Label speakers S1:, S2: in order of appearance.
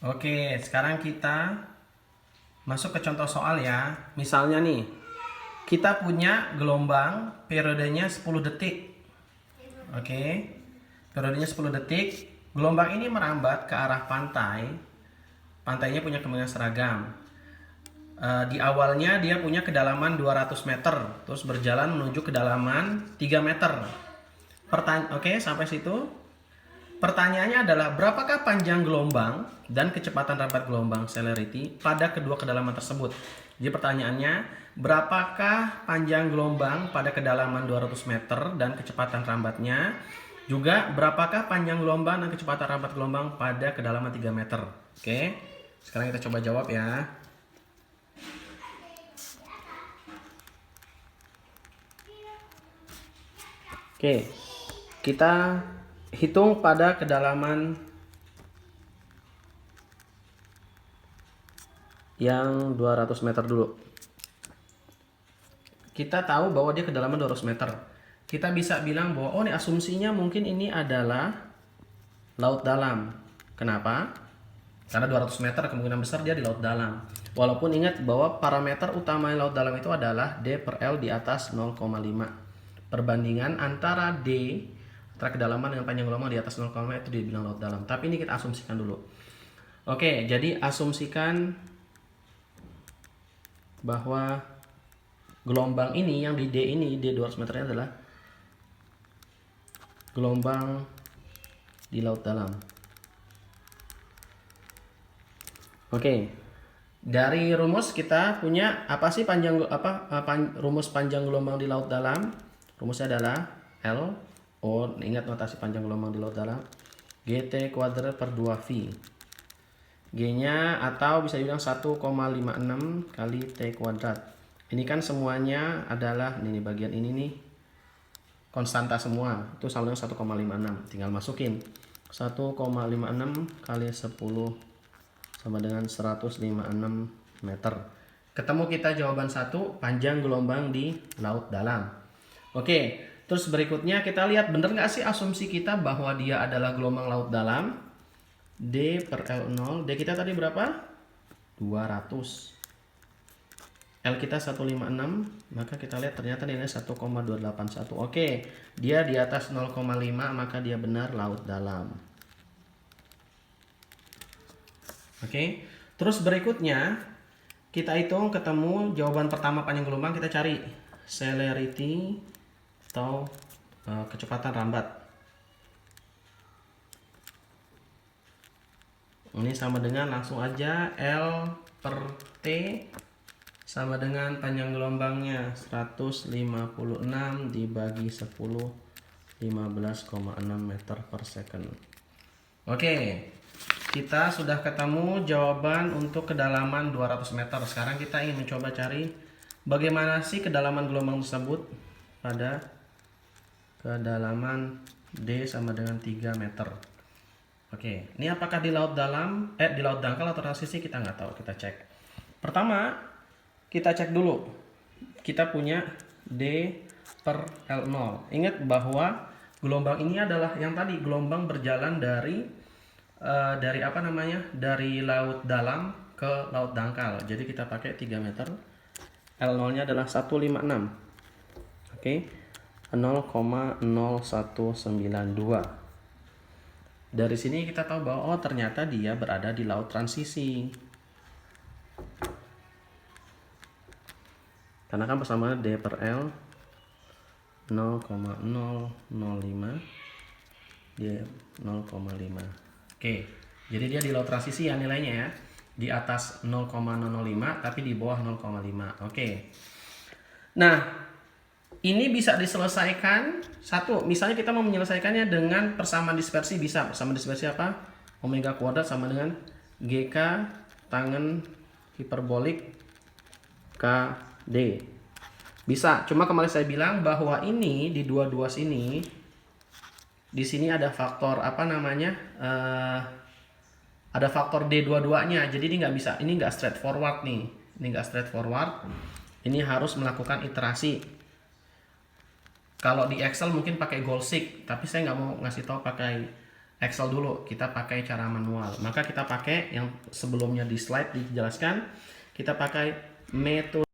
S1: Oke, sekarang kita masuk ke contoh soal ya. Misalnya nih, kita punya gelombang periodenya 10 detik. Oke, periodenya 10 detik. Gelombang ini merambat ke arah pantai. Pantainya punya kemiringan seragam. Di awalnya dia punya kedalaman 200 meter, terus berjalan menuju kedalaman 3 meter. Oke, sampai situ. Pertanyaannya adalah berapakah panjang gelombang dan kecepatan rambat gelombang celerity pada kedua kedalaman tersebut. Jadi pertanyaannya, berapakah panjang gelombang pada kedalaman 200 meter dan kecepatan rambatnya? Juga berapakah panjang gelombang dan kecepatan rambat gelombang pada kedalaman 3 meter. Oke, sekarang kita coba jawab ya. Oke, kita hitung pada kedalaman yang 200 meter dulu. Kita tahu bahwa dia kedalaman 200 meter. Kita bisa bilang bahwa oh ini asumsinya mungkin ini adalah laut dalam. Kenapa? Karena 200 meter kemungkinan besar dia di laut dalam. Walaupun ingat bahwa parameter utama laut dalam itu adalah D per L di atas 0,5. Perbandingan antara D, antara kedalaman dengan panjang gelombang di atas 0,5 itu dibilang laut dalam. Tapi ini kita asumsikan dulu. Oke, jadi asumsikan bahwa gelombang ini yang di D ini, D 200 meternya adalah gelombang di laut dalam. Oke, dari rumus kita punya apa sih rumus panjang gelombang di laut dalam? Rumusnya adalah L, ingat notasi panjang gelombang di laut dalam, GT kuadrat per 2V. G-nya atau bisa dibilang 1,56 kali T kuadrat. Ini kan semuanya adalah ini bagian ini nih konstanta semua, itu sama dengan 1,56. Tinggal masukin 1,56 kali 10 sama dengan 156 meter. Ketemu kita jawaban 1, panjang gelombang di laut dalam. Oke, terus berikutnya kita lihat bener nggak sih asumsi kita bahwa dia adalah gelombang laut dalam. D per L0, D kita tadi berapa? 200. L kita 156, maka kita lihat ternyata nilainya 1,281. Oke, dia di atas 0,5 maka dia benar laut dalam. Oke, terus berikutnya kita hitung ketemu jawaban pertama panjang gelombang, kita cari celerity atau kecepatan rambat. Ini sama dengan langsung aja L per T sama dengan panjang gelombangnya 156 dibagi 10, 15,6 meter per second. Oke, kita sudah ketemu jawaban untuk kedalaman 200 meter. Sekarang kita ingin mencoba cari bagaimana sih kedalaman gelombang tersebut pada kedalaman D sama dengan 3 meter. Oke, ini apakah di laut dalam, di laut dangkal atau transisi kita nggak tahu, kita cek. Pertama, kita cek dulu. Kita punya D per L0. Ingat bahwa gelombang ini adalah yang tadi gelombang berjalan dari apa namanya? Dari laut dalam ke laut dangkal. Jadi kita pakai 3 meter. L0-nya adalah 156. Oke. 0,0192. Dari sini kita tahu bahwa oh ternyata dia berada di laut transisi. Karena kan persamaan D per L 0,005 dia 0,5. Oke, jadi dia di laut transisi ya nilainya ya. Di atas 0,005 tapi di bawah 0,5. Oke. Nah, ini bisa diselesaikan satu, misalnya kita mau menyelesaikannya dengan persamaan dispersi, bisa. Persamaan dispersi apa? Omega kuadrat sama dengan GK tangen hiperbolik KD. Bisa, cuma kemarin saya bilang bahwa ini di dua-dua sini, di sini ada faktor apa namanya? Ada faktor D dua-duanya, jadi ini nggak bisa, ini nggak straightforward nih. Ini nggak straightforward, ini harus melakukan iterasi. Kalau di Excel mungkin pakai goal seek, tapi saya nggak mau ngasih tahu pakai Excel dulu, kita pakai cara manual. Maka kita pakai yang sebelumnya di slide dijelaskan, kita pakai metode